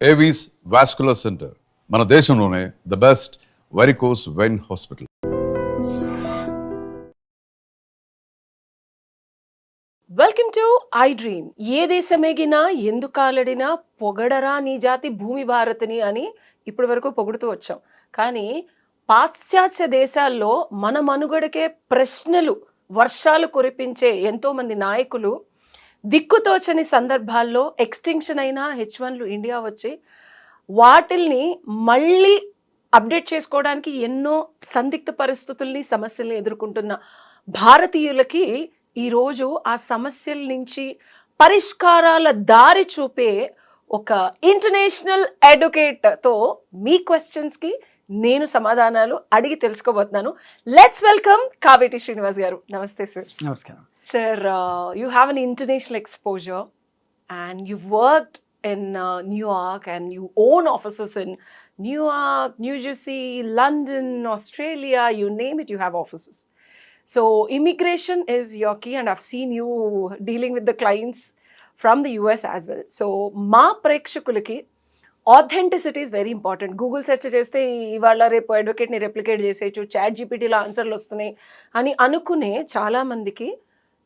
Avis vascular centre మన దేశంలోనే the best varicose vein hospital. Welcome to I dream. ఏ దేశమేగినా ఎందుకాలడినా పొగడరా నీ జాతి భూమి భారతిని అని ఇప్పటి వరకు పొగుడుతూ వచ్చాం. కానీ పాశ్చాత్య దేశాల్లో మన మనుగడకే ప్రశ్నలు వర్షాలు కురిపించే ఎంతో మంది నాయకులు దిక్కుతోచని సందర్భాల్లో ఎక్స్టింక్షన్ అయిన H1లు ఇండియా వచ్చి వాటిల్ని మళ్ళీ అప్డేట్ చేసుకోవడానికి ఎన్నో సందిగ్ధ పరిస్థితుల్ని సమస్యల్ని ఎదుర్కొంటున్న భారతీయులకి ఈరోజు ఆ సమస్యల నుంచి పరిష్కారాల దారి చూపే ఒక ఇంటర్నేషనల్ అడ్వకేట్తో మీ క్వశ్చన్స్కి నేను సమాధానాలు అడిగి తెలుసుకోబోతున్నాను. లెట్స్ వెల్కమ్ కావేటి శ్రీనివాస్ గారు. నమస్తే సార్. నమస్కారం. Sir, you have an international exposure and you've worked in New York and you own offices in New York, New Jersey, London, Australia, you name it, you have offices. So immigration is your key and I've seen you dealing with the clients from the US as well. So మా ప్రేక్షకులకి authenticity is very important. Google search చేస్తే ఇవాళ రేపు అడ్వకేట్ని replicate చేసేయచ్చు, chat జీపీటీలో ఆన్సర్లు వస్తున్నాయి అని అనుకునే చాలామందికి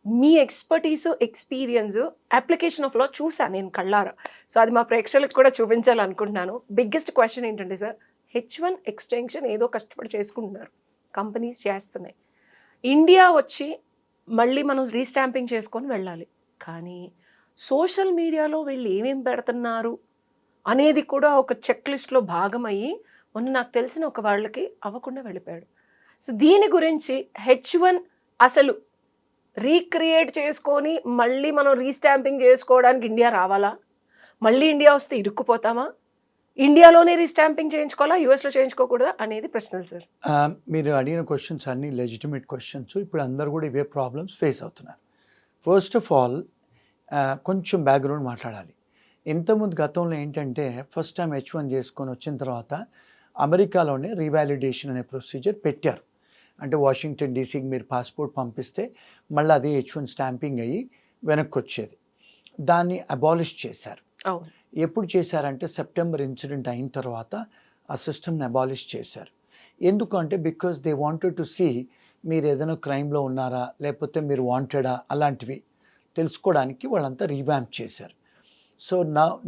మీ ఎక్స్పర్టీసు ఎక్స్పీరియన్స్ అప్లికేషన్ ఆఫ్ లా చూసాను నేను కళ్ళారా. సో అది మా ప్రేక్షకులకు కూడా చూపించాలనుకుంటున్నాను. బిగ్గెస్ట్ క్వశ్చన్ ఏంటంటే సార్, H1 ఎక్స్టెన్షన్ ఏదో కష్టపడి చేసుకుంటున్నారు, కంపెనీస్ చేస్తున్నాయి, ఇండియా వచ్చి మళ్ళీ మనం రీస్టాంపింగ్ చేసుకొని వెళ్ళాలి. కానీ సోషల్ మీడియాలో వీళ్ళు ఏమేమి పెడుతున్నారు అనేది కూడా ఒక చెక్ లిస్ట్లో భాగమయ్యి మొన్న నాకు తెలిసిన ఒక వాళ్ళకి అవ్వకుండా వెళ్ళిపోయాడు. సో దీని గురించి H1 అసలు రీక్రియేట్ చేసుకొని మళ్ళీ మనం రీస్టాంపింగ్ చేసుకోవడానికి ఇండియా రావాలా, మళ్ళీ ఇండియా వస్తే ఇరుక్కుపోతామా, ఇండియాలోనే రీస్టాంపింగ్ చేయించుకోవాలా, యూఎస్లో చేయించుకోకూడదా అనేది ప్రశ్నలు సార్. మీరు అడిగిన క్వశ్చన్స్ అన్ని లెజిటిమేట్ క్వశ్చన్స్. ఇప్పుడు అందరు కూడా ఇవే ప్రాబ్లమ్స్ ఫేస్ అవుతున్నారు. ఫస్ట్ ఆఫ్ ఆల్ కొంచెం బ్యాక్గ్రౌండ్ మాట్లాడాలి. ఇంతకుముందు గతంలో ఏంటంటే ఫస్ట్ టైం H1 చేసుకొని వచ్చిన తర్వాత అమెరికాలోనే రీవాలిడేషన్ అనే ప్రొసీజర్ పెట్టారు. అంటే వాషింగ్టన్ డీసీకి మీరు పాస్పోర్ట్ పంపిస్తే మళ్ళీ అదే H1 స్టాంపింగ్ అయ్యి వెనక్కి వచ్చేది. దాన్ని అబాలిష్ చేశారు. ఎప్పుడు చేశారంటే సెప్టెంబర్ ఇన్సిడెంట్ అయిన తర్వాత ఆ సిస్టమ్ని అబాలిష్ చేశారు. ఎందుకంటే because they wanted to see మీరు ఏదైనా క్రైమ్లో ఉన్నారా లేకపోతే మీరు వాంటెడా అలాంటివి తెలుసుకోవడానికి వాళ్ళంతా రీవ్యాంప్ చేశారు. సో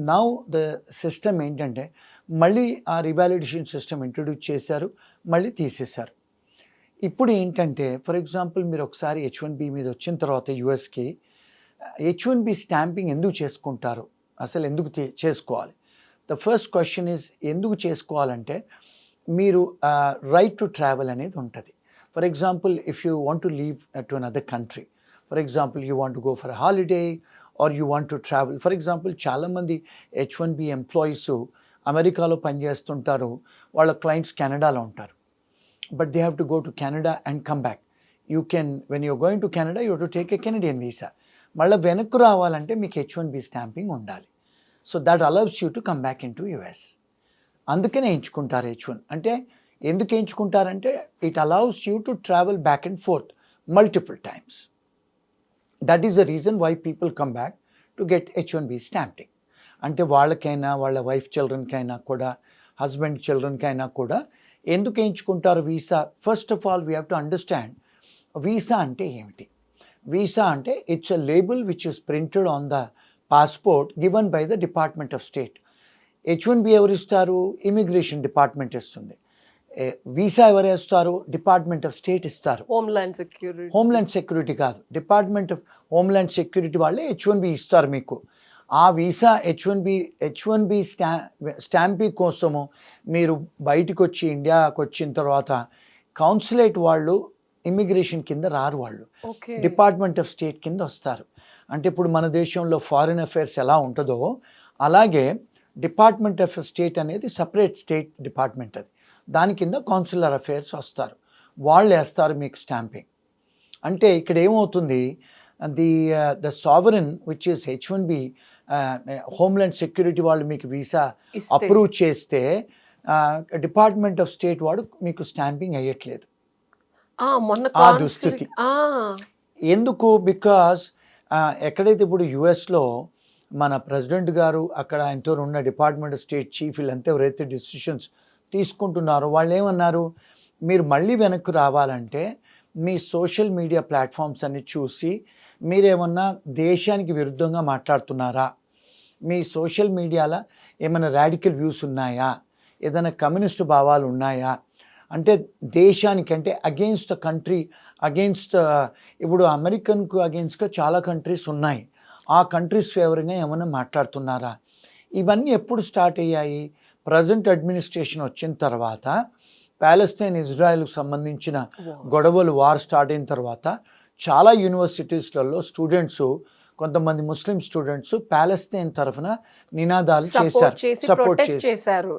నౌ ద సిస్టమ్ ఏంటంటే మళ్ళీ ఆ రివాలిడేషన్ సిస్టమ్ ఇంట్రడ్యూస్ చేశారు, మళ్ళీ తీసేశారు. ఇప్పుడు ఏంటంటే ఫర్ ఎగ్జాంపుల్ మీరు ఒకసారి H1B మీద వచ్చిన తర్వాత యూఎస్కి H1B స్టాంపింగ్ ఎందుకు చేసుకుంటారు, అసలు ఎందుకు చేసుకోవాలి? ద ఫస్ట్ క్వశ్చన్ ఈజ్ ఎందుకు చేసుకోవాలంటే మీరు రైట్ టు ట్రావెల్ అనేది ఉంటుంది. For example if you want to leave to another country, for example you want to go for holiday or you want to travel. For example చాలామంది H1B employees అమెరికాలో పనిచేస్తుంటారు, వాళ్ళ clients కెనడాలో ఉంటారు. But they have to go to Canada and come back. You can, when you're going to Canada, you have to take a Canadian visa. మళ్ళీ వెనక్కు రావాలంటే మీకు H1B stamping ఉండాలి. So that allows you to come back in to US. అందుకనే ఎంచుకుంటారు H1. అంటే ఎందుకు ఎంచుకుంటారంటే it allows you to travel back and forth multiple times. That is the reason why people come back to get H1B stamping. అంటే వాళ్ళకైనా వాళ్ళ wife చిల్డ్రన్కైనా కూడా husband చిల్డ్రన్కైనా కూడా ఎందుకు ఎంచుకుంటారు visa? First of all we have to understand visa అంటే ఏమిటి. Visa అంటే it's a label which is printed on the passport given by the department of state. H1B ఎవరు ఇస్తారు? ఇమిగ్రేషన్ డిపార్ట్మెంట్ ఇస్తుంది. వీసా ఎవరు ఇస్తారు? డిపార్ట్మెంట్ ఆఫ్ స్టేట్ ఇస్తారు. Homeland security కాదు, డిపార్ట్మెంట్ ఆఫ్ హోమ్లాండ్ సెక్యూరిటీ వాళ్ళే H1B ఇస్తారు మీకు. ఆ వీసా H1B స్టాంపింగ్ కోసము మీరు బయటకు వచ్చి ఇండియాకి వచ్చిన తర్వాత కౌన్సిలేట్ వాళ్ళు ఇమిగ్రేషన్ కింద రారు, వాళ్ళు డిపార్ట్మెంట్ ఆఫ్ స్టేట్ కింద వస్తారు. అంటే ఇప్పుడు మన దేశంలో ఫారిన్ అఫైర్స్ ఎలా ఉంటుందో అలాగే డిపార్ట్మెంట్ ఆఫ్ స్టేట్ అనేది సపరేట్ స్టేట్ డిపార్ట్మెంట్, అది దాని కింద కౌన్సిలర్ అఫైర్స్ వస్తారు, వాళ్ళు వేస్తారు మీకు స్టాంపింగ్. అంటే ఇక్కడ ఏమవుతుంది, the sovereign which is H1B homeland security వాళ్ళు మీకు వీసా అప్రూవ్ చేస్తే డిపార్ట్మెంట్ ఆఫ్ స్టేట్ వాడు మీకు స్టాంపింగ్ అయ్యట్లేదు. ఆ దుస్థితి ఎందుకు? బికాస్ ఎక్కడైతే ఇప్పుడు యుఎస్లో మన ప్రెసిడెంట్ గారు అక్కడ ఆయనతో ఉన్న డిపార్ట్మెంట్ ఆఫ్ స్టేట్ చీఫ్ వీళ్ళంతా ఎవరైతే డిసిషన్స్ తీసుకుంటున్నారో వాళ్ళు ఏమన్నారు, మీరు మళ్ళీ వెనక్కి రావాలంటే మీ సోషల్ మీడియా ప్లాట్ఫామ్స్ అన్ని చూసి మీరేమన్నా దేశానికి విరుద్ధంగా మాట్లాడుతున్నారా, మీ సోషల్ మీడియాలో ఏమైనా రాడికల్ వ్యూస్ ఉన్నాయా, ఏదైనా కమ్యూనిస్ట్ భావాలు ఉన్నాయా, అంటే దేశానికి అంటే అగెయిన్స్ట్ ద కంట్రీ, అగెయిన్స్ట్ ఇప్పుడు అమెరికన్కు అగెయిన్స్ట్గా చాలా కంట్రీస్ ఉన్నాయి, ఆ కంట్రీస్ ఫేవరింగ్గా ఏమైనా మాట్లాడుతున్నారా. ఇవన్నీ ఎప్పుడు స్టార్ట్ అయ్యాయి, ప్రజెంట్ అడ్మినిస్ట్రేషన్ వచ్చిన తర్వాత, ప్యాలెస్తైన్ ఇజ్రాయెల్కు సంబంధించిన గొడవలు వార్ స్టార్ట్ అయిన తర్వాత చాలా యూనివర్సిటీస్లలో స్టూడెంట్స్, కొంతమంది ముస్లిం స్టూడెంట్స్ ప్యాలెస్తైన్ తరఫున నినాదాలు చేశారు, సపోర్ట్ చేశారు,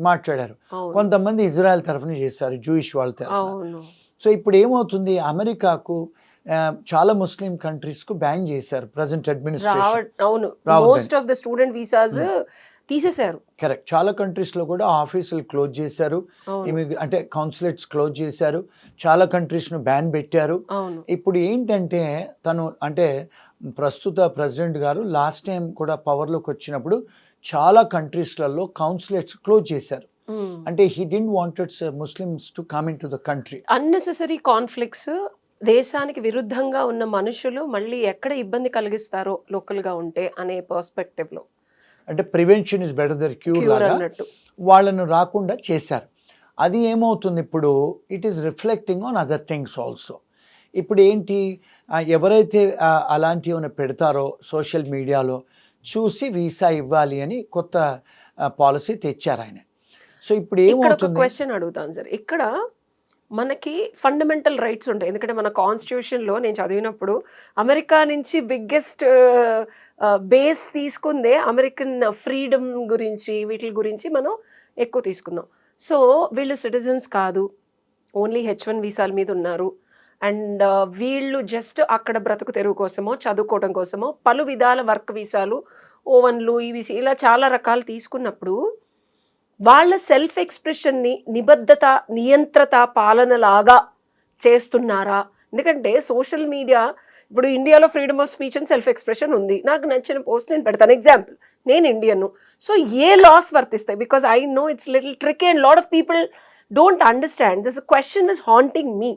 మాట్లాడారు. కొంతమంది ఇజ్రాయెల్ తరఫున చేశారు, జూయిష్ వాళ్ళ తరఫున. సో ఇప్పుడు ఏమవుతుంది, అమెరికాకు చాలా ముస్లిం కంట్రీస్కు బ్యాన్ చేశారు ప్రజెంట్ అడ్మినిస్ట్రేషన్. తీసేశారు. కరెక్ట్. చాలా కంట్రీస్లో కూడా ఆఫీసులు క్లోజ్ చేశారు, అంటే కౌన్సిలేట్స్ క్లోజ్ చేశారు, చాలా కంట్రీస్ను బ్యాన్ పెట్టారు. ఇప్పుడు ఏంటంటే తను అంటే ప్రస్తుత ప్రెసిడెంట్ గారు లాస్ట్ టైం కూడా పవర్లోకి వచ్చినప్పుడు చాలా కంట్రీస్లలో కౌన్సిలేట్స్ క్లోజ్ చేశారు. అంటే he didn't wanted Muslims to come in to the country. Unnecessary conflicts, దేశానికి విరుద్ధంగా ఉన్న మనుషులు మళ్ళీ ఎక్కడ ఇబ్బంది కలిగిస్తారో లోకల్గా ఉంటే అనే పర్స్పెక్టివ్లో, అంటే prevention is better than cure లాగా వాళ్ళను రాకుండా చేశారు. అది ఏమవుతుంది ఇప్పుడు, it is reflecting on other things also. ఇప్పుడు ఏంటి, ఎవరైతే అలాంటివి ఏమైనా పెడతారో సోషల్ మీడియాలో చూసి వీసా ఇవ్వాలి అని కొత్త పాలసీ తెచ్చారు ఆయన. సో ఇప్పుడు ఏమవుతుంది, క్వశ్చన్ అడుగుతాను సార్, ఇక్కడ మనకి ఫండమెంటల్ రైట్స్ ఉంటాయి. ఎందుకంటే మన కాన్స్టిట్యూషన్లో నేను చదివినప్పుడు అమెరికా నుంచి బిగ్గెస్ట్ బేస్ తీసుకుందే అమెరికన్ ఫ్రీడమ్ గురించి, వీటి గురించి మనం ఎక్కువ తీసుకున్నాం. సో వీళ్ళు సిటిజన్స్ కాదు, ఓన్లీ H1 వీసాల మీద ఉన్నారు, అండ్ వీళ్ళు జస్ట్ అక్కడ బ్రతుకు తెరువు కోసమో చదువుకోవడం కోసమో పలు విధాల వర్క్ వీసాలు, ఓవన్లు, ఇవి ఇలా చాలా రకాలు తీసుకున్నప్పుడు వాళ్ళ సెల్ఫ్ ఎక్స్ప్రెషన్ని నిబద్ధత, నియంత్రత, పాలనలాగా చేస్తున్నారా? ఎందుకంటే సోషల్ మీడియా ఇప్పుడు ఇండియాలో freedom of speech and self expression ఉంది, నాకు నచ్చిన పోస్ట్ నేను పెడతాను. ఎగ్జాంపుల్, నేను ఇండియన్, సో ఏ లాస్ వర్తిస్తాయి? Because I know it's little tricky and lot of people don't understand this question is haunting me.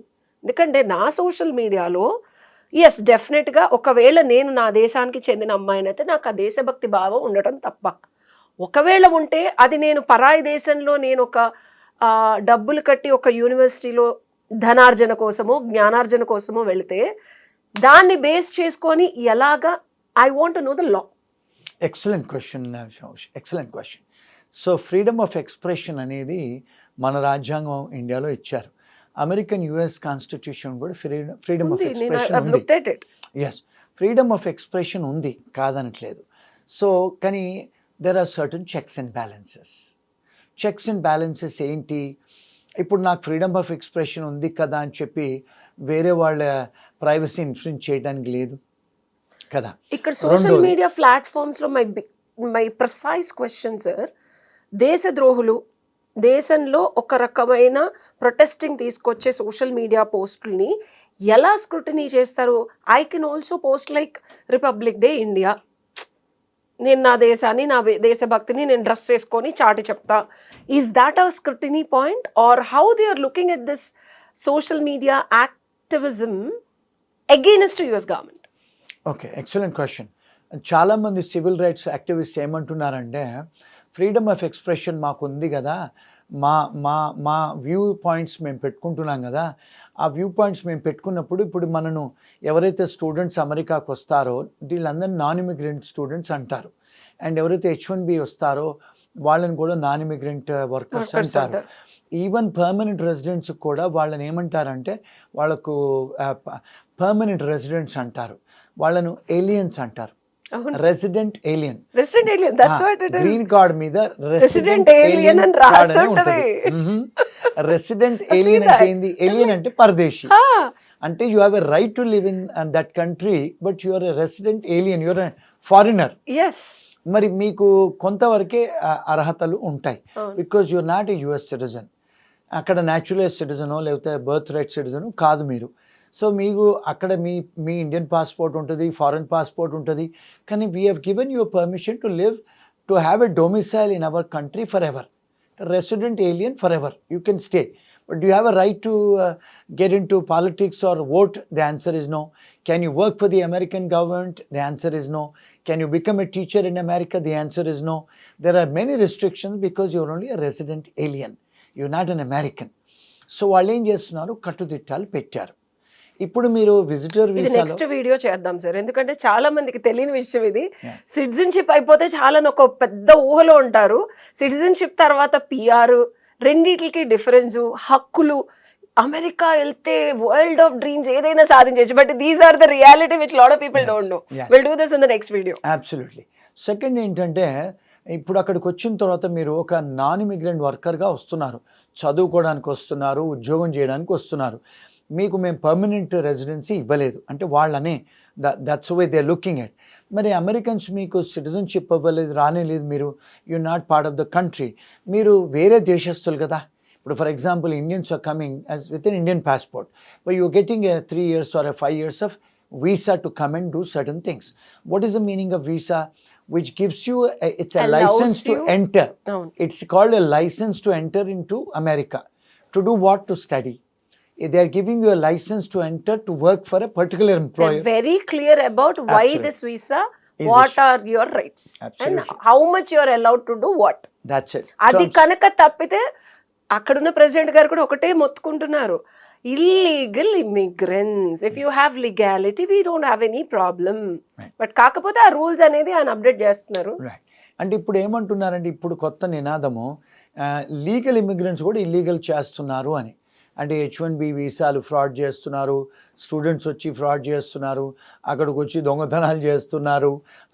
ఎందుకంటే నా సోషల్ మీడియాలో ఎస్ డెఫినెట్గా ఒకవేళ నేను నా దేశానికి చెందిన అమ్మాయినైతే నాకు ఆ దేశభక్తి భావం ఉండటం తప్ప, ఒకవేళ ఉంటే అది నేను పరాయి దేశంలో నేను ఒక డబ్బులు కట్టి ఒక యూనివర్సిటీలో ధనార్జన కోసమో జ్ఞానార్జన కోసమో వెళితే దాన్ని బేస్ చేసుకొని ఎలాగా, I want to know the law. Excellent question, excellent question. So freedom of expression అనేది మన రాజ్యాంగం ఇండియాలో ఇచ్చారు. అమెరికన్ యుఎస్ కాన్స్టిట్యూషన్ కూడా ఫ్రీడమ్ ఆఫ్ ఎక్స్ప్రెషన్ ఉంది. ఎస్, ఫ్రీడమ్ ఆఫ్ ఎక్స్ప్రెషన్ ఉంది, కాదనట్లేదు. సో కానీ there are certain checks and balances. Checks and balances ఏంటి, ఇప్పుడు నాకు ఫ్రీడమ్ ఆఫ్ ఎక్స్ప్రెషన్ ఉంది కదా అని చెప్పి వేరే వాళ్ళ ప్రైవసీ ఇన్ఫ్లుయెన్స్ చేయడానికి లేదు కదా. ఇక్కడ సోషల్ మీడియా ప్లాట్ఫామ్స్లో మై ప్రిసైజ్ క్వశ్చన్ సార్, దేశద్రోహులు దేశంలో ఒక రకమైన ప్రొటెస్టింగ్ తీసుకొచ్చే సోషల్ మీడియా పోస్టుల్ని ఎలా స్క్రూటినీ చేస్తారు? I can also post like republic day India, నేను నా దేశాన్ని, నా దేశభక్తిని నేను డ్రెస్ చేసుకొని చాటి చెప్తా. Is that a scrutiny point, or how they are looking at this social media activism against US government? Okay, excellent question. చాలామంది సివిల్ రైట్స్ యాక్టివిస్ట్స్ ఏమంటున్నారంటే, ఫ్రీడమ్ ఆఫ్ ఎక్స్ప్రెషన్ మాకు ఉంది కదా, మా మా మా వ్యూ పాయింట్స్ మేము పెట్టుకుంటున్నాం కదా, ఆ వ్యూ పాయింట్స్ మేము పెట్టుకున్నప్పుడు ఇప్పుడు మనను ఎవరైతే స్టూడెంట్స్ అమెరికాకు వస్తారో వీళ్ళందరూ నాన్ ఇమిగ్రెంట్ స్టూడెంట్స్ అంటారు, అండ్ ఎవరైతే H1B వస్తారో వాళ్ళని కూడా నాన్ ఇమిగ్రెంట్ వర్కర్స్ అంటారు. ఈవెన్ పర్మనెంట్ రెసిడెంట్స్ కూడా వాళ్ళని ఏమంటారంటే వాళ్ళకు పర్మనెంట్ రెసిడెంట్స్ అంటారు, వాళ్ళను ఏలియన్స్ అంటారు. రెసిడెంట్ ఏలియన్, గ్రీన్ కార్డ్ మీద రెసిడెంట్ ఏలియన్ అని రాసి ఉంటది. రెసిడెంట్ ఏలియన్ అంటే ఏంది? ఏలియన్ అంటే పరదేశీ, అంటే you have a right to live in that country but you are a resident alien, you are a foreigner. మరి మీకు కొంతవరకే అర్హతలు ఉంటాయి, because you are not a US citizen. అక్కడ న్యాచురలైజ్ సిటిజనో లేకపోతే బర్త్ రైట్ సిటిజను కాదు మీరు. సో మీకు అక్కడ మీ ఇండియన్ పాస్పోర్ట్ ఉంటుంది, ఫారెన్ పాస్పోర్ట్ ఉంటుంది, కానీ we have given you permission to live, to have a domicile in our country for ever. Resident alien forever. You can stay. But do you have a right to get into politics or vote? The answer is no. Can you work for the American government? The answer is no. Can you become a teacher in America? The answer is no. There are many restrictions because you're only a resident alien. You're not an American. So వాళ్ళు ఏం చేస్తున్నారు, కట్టుదిట్టాలు పెట్టారు. ఇప్పుడు మీరు visitor ఇది వీసాలో next video చేద్దాం sir, ఎందుకంటే చాలా మందికి తెలియని విషయం ఇది. సిటిజన్షిప్ అయిపోతే చాలా ఒక పెద్ద ఊహలో ఉంటారు. సిటిజన్షిప్ తర్వాత పిఆర్, రెండిటికి డిఫరెన్స్, హక్కులు, అమెరికా వెళ్తే వరల్డ్ ఆఫ్ డ్రీమ్స్ ఏదైనా సాధించవచ్చు. But these are the reality which lot of people don't know. Will do this in the next video. Absolutely. Second ఏంటంటే, ఇప్పుడు అక్కడికి వచ్చిన తర్వాత మీరు ఒక నాన్ ఇమిగ్రెంట్ వర్కర్గా వస్తున్నారు, చదువుకోవడానికి వస్తున్నారు, ఉద్యోగం చేయడానికి వస్తున్నారు. మీకు మేము పర్మనెంట్ రెసిడెన్సీ ఇవ్వలేదు అంటే వాళ్ళనే, that's way they looking at. మరి అమెరికన్స్ మీకు సిటిజన్షిప్ ఇవ్వలేదు, రానేలేదు, మీరు you not part of the country, మీరు వేరే దేశస్తులు కదా. ఇప్పుడు for example Indians are coming as with an Indian passport, but you getting a 3 years or a 5 years of visa to come and do certain things. What is the meaning of visa? Which gives you it's a Allows license to you- enter. No. It's called a license to enter into America. To do what? To study. They are giving you a license to enter to work for a particular employer. They're very clear about why Absolutely. this visa, Is what issued. are your rights, Absolutely. and how much you are allowed to do what. That's it. అది Terms. కనుక తప్పితే అక్కడున్న president గారు కూడా ఒకటే మొత్తుకుంటున్నారు, illegal immigrants, if you have legality we don't have any problem. Right. But కాకపోతే ఆ రూల్స్ అనేది ఆయన అప్డేట్ చేస్తున్నారు. రైట్. అంటే ఇప్పుడు ఏమంటున్నారంటే, ఇప్పుడు కొత్త నినాదము లీగల్ ఇమిగ్రెంట్స్ కూడా ఇల్లీగల్ చేస్తున్నారు అని. అంటే H1B వీసాలు ఫ్రాడ్ చేస్తున్నారు, స్టూడెంట్స్ వచ్చి ఫ్రాడ్ చేస్తున్నారు, అక్కడికి వచ్చి దొంగతనాలు చేస్తున్నారు,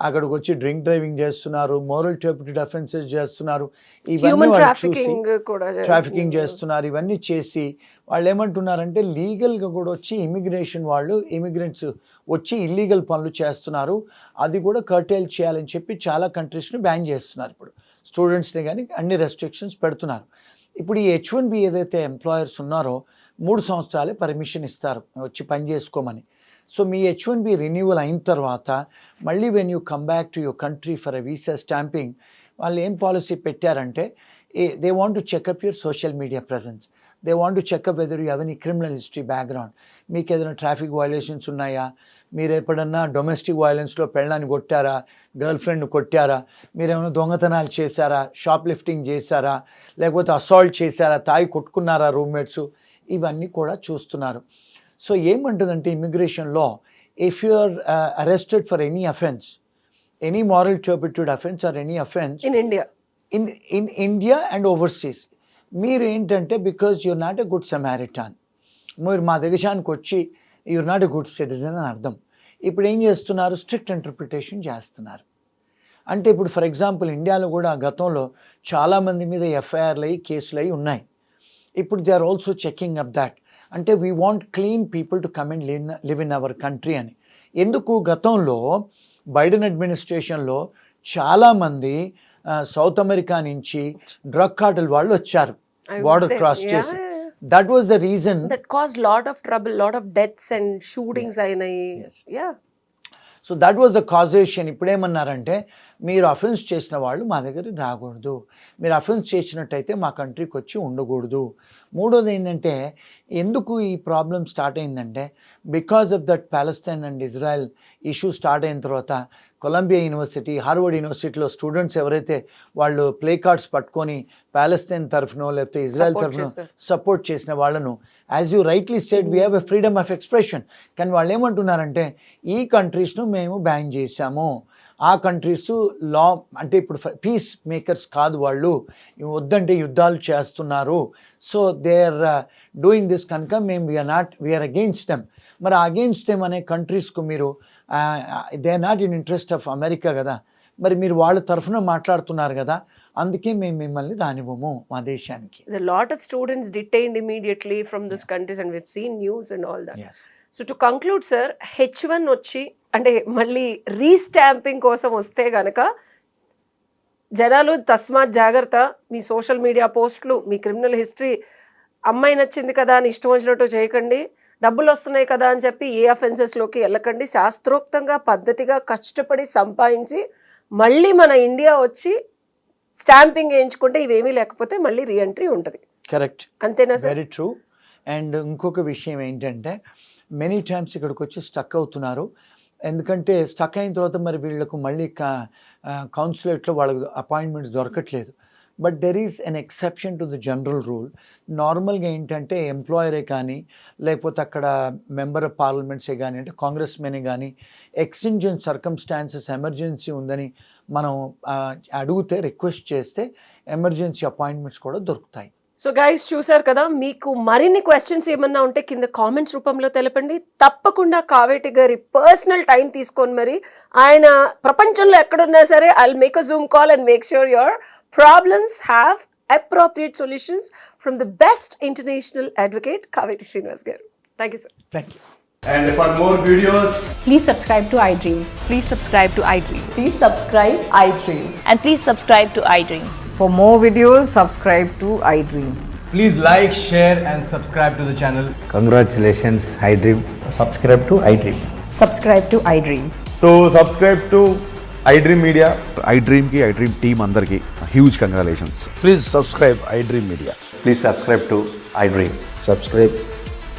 అక్కడికి వచ్చి డ్రింక్ డ్రైవింగ్ చేస్తున్నారు, మోరల్ టర్పిటెడ్ అఫెన్సెస్ చేస్తున్నారు, ఇవన్నీ హ్యూమన్ వాళ్ళు చూసి ట్రాఫికింగ్ కూడా ట్రాఫికింగ్ చేస్తున్నారు. ఇవన్నీ చేసి వాళ్ళు ఏమంటున్నారంటే, లీగల్గా కూడా వచ్చి ఇమిగ్రేషన్ వాళ్ళు, ఇమిగ్రెంట్స్ వచ్చి ఇల్లీగల్ పనులు చేస్తున్నారు, అది కూడా కర్టైల్ చేయాలని చెప్పి చాలా కంట్రీస్ని బ్యాన్ చేస్తున్నారు. ఇప్పుడు స్టూడెంట్స్ని కానీ అన్ని రెస్ట్రిక్షన్స్ పెడుతున్నారు. ఇప్పుడు ఈ H1B ఏదైతే ఎంప్లాయర్స్ ఉన్నారో 3 సంవత్సరాలే పర్మిషన్ ఇస్తారు వచ్చి పని చేసుకోమని. సో మీ H1B రెన్యూవల్ అయిన తర్వాత మళ్ళీ when you come back to your country for a visa stamping, వాళ్ళు ఏం పాలసీ పెట్టారంటే, they want to checkup your social media presence, they want to checkup whether you have any criminal history background, మీకు ఏదైనా traffic violations ఉన్నాయా, మీరు ఎప్పుడన్నా domestic వైలెన్స్లో పెళ్ళాన్ని కొట్టారా, గర్ల్ ఫ్రెండ్ కొట్టారా, మీరేమైనా దొంగతనాలు చేశారా, షాప్ లిఫ్టింగ్ చేశారా, లేకపోతే అసాల్ట్ చేశారా, తాయి కొట్టుకున్నారా రూమ్మేట్స్, ఇవన్నీ కూడా చూస్తున్నారు. సో ఏమంటుందంటే ఇమిగ్రేషన్లో, if you are arrested for any offence, any moral turpitude offence or any offence in India, in India and overseas, మీరు ఏంటంటే because you're not a good Samaritan, మీరు మా దేశానికి వచ్చి you're not a good citizen అని అర్థం. ఇప్పుడు ఏం చేస్తున్నారు, స్ట్రిక్ట్ ఇంటర్ప్రిటేషన్ చేస్తున్నారు. అంటే ఇప్పుడు ఫర్ ఎగ్జాంపుల్ ఇండియాలో కూడా గతంలో చాలామంది మీద ఎఫ్ఐఆర్లు అయ్యి కేసులు అయ్యి ఉన్నాయి. ఇప్పుడు they are also checking up that. అంటే we want clean people to come and live in our country అని. ఎందుకు గతంలో బైడెన్ అడ్మినిస్ట్రేషన్లో చాలామంది సౌత్ అమెరికా నుంచి డ్రగ్ కార్టెల్ వాళ్ళు వచ్చారు బార్డర్ క్రాస్ చేసి. That was the reason that cause lot of trouble, lot of deaths and shootings అయినాయి. Yeah, so that was the causation. ఇప్పుడేమన్నారంటే, మీరు అఫెన్స్ చేసిన వాళ్ళు మా దగ్గరికి రాకూడదు, మీరు అఫెన్స్ చేసినట్టయితే మా కంట్రీకి వచ్చి ఉండకూడదు. మూడోది ఏంటంటే, ఎందుకు ఈ ప్రాబ్లం స్టార్ట్ అయిందంటే, because of that Palestine and Israel issue start అయిన తర్వాత కొలంబియా యూనివర్సిటీ, హార్వర్డ్ యూనివర్సిటీలో స్టూడెంట్స్ ఎవరైతే వాళ్ళు ప్లే కార్డ్స్ పట్టుకొని ప్యాలెస్తైన్ తరఫునో లేకపోతే ఇజ్రాయెల్ తరఫునో సపోర్ట్ చేసిన వాళ్ళను, as you rightly said, we have a freedom of expression. కానీ వాళ్ళు ఏమంటున్నారంటే, ఈ కంట్రీస్ను మేము బ్యాన్ చేశాము, ఆ కంట్రీస్ లా అంటే ఇప్పుడు పీస్ మేకర్స్ కాదు వాళ్ళు, వద్దంటే యుద్ధాలు చేస్తున్నారు, so they are doing this, కనుక మేము వీఆర్ అగెయిన్స్ట్ దెమ్. మరి అగెయిన్స్ట్ దెమ్ అనే కంట్రీస్కు మీరు they are not in interest of America కదా, మరి మీరు వాళ్ళ తరఫున మాట్లాడుతున్నారు కదా, అందుకే మేము మిమ్మల్ని రానివ్వము మా దేశానికి. a lot of students detained immediately from this countries and we've seen news and all that. Yes. So to conclude sir, H1 వచ్చి అంటే మళ్ళీ రీస్టాంపింగ్ కోసం వస్తే గనక జనాలు తస్మాత్ జాగ్రత్త, మీ సోషల్ మీడియా పోస్టులు, మీ క్రిమినల్ హిస్టరీ, అమ్మాయి నచ్చింది కదా అని ఇష్టం వచ్చినట్టు చేయకండి, డబ్బులు వస్తున్నాయి కదా అని చెప్పి ఏ అఫెన్సెస్లోకి వెళ్ళకండి. శాస్త్రోక్తంగా పద్ధతిగా కష్టపడి సంపాదించి మళ్ళీ మన ఇండియా వచ్చి స్టాంపింగ్ వేయించుకుంటే ఇవేమీ లేకపోతే మళ్ళీ రీఎంట్రీ ఉంటుంది. కరెక్ట్, అంతేనా సార్? Very true. అండ్ ఇంకొక విషయం ఏంటంటే మెనీ టైమ్స్ ఇక్కడికి వచ్చి స్టక్ అవుతున్నారు. ఎందుకంటే స్టక్ అయిన తర్వాత మరి వీళ్ళకు మళ్ళీ కౌన్సిలేట్లో వాళ్ళకు అపాయింట్మెంట్స్ దొరకట్లేదు. But there is an exception to the general rule. నార్మల్గా ఏంటంటే ఎంప్లాయరే కానీ లేకపోతే అక్కడ మెంబర్ ఆఫ్ పార్లమెంట్సే కానీ అంటే కాంగ్రెస్ మెనే కానీ ఎక్స్టెన్షన్ సర్కమ్స్టాన్సెస్ ఎమర్జెన్సీ ఉందని మనం అడిగితే రిక్వెస్ట్ చేస్తే ఎమర్జెన్సీ అపాయింట్మెంట్స్ కూడా దొరుకుతాయి. సో గైస్ చూసారు కదా, మీకు మరిన్ని క్వశ్చన్స్ ఏమన్నా ఉంటే కింద కామెంట్స్ రూపంలో తెలపండి. తప్పకుండా కావేటి గారి పర్సనల్ టైం తీసుకొని మరి ఆయన ప్రపంచంలో ఎక్కడున్నా సరే I will make a Zoom call and make sure your problems have appropriate solutions from the best international advocate Kaveti Srinivas garu. Thank you sir. Thank you. And for more videos, Please subscribe to iDream. Please subscribe to iDream. Please subscribe iDream. And please subscribe to iDream. For more videos, subscribe to iDream. please like, share and subscribe to the channel. Congratulations, iDream. Subscribe to iDream. Subscribe to iDream. So subscribe to iDream Media. iDream team అందరికి huge congratulations. Please subscribe iDream Media. Please subscribe to iDream. Subscribe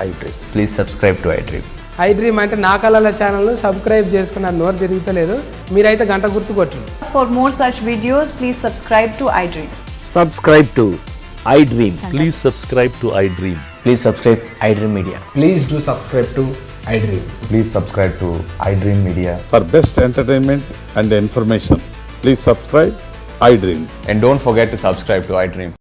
iDream. Please subscribe to iDream. iDream అంటే నా కళల ఛానల్ను subscribe చేసుకున్న నోరు తిరుగుతలేదు, మీరైతే గంట గుర్తు కొట్టండి. For more such videos, please subscribe to iDream. Subscribe to iDream. Please subscribe to iDream. Please subscribe iDream Media. Please do subscribe to iDream. Please subscribe to iDream Media. For best entertainment and information, please subscribe iDream. And don't forget to subscribe to iDream.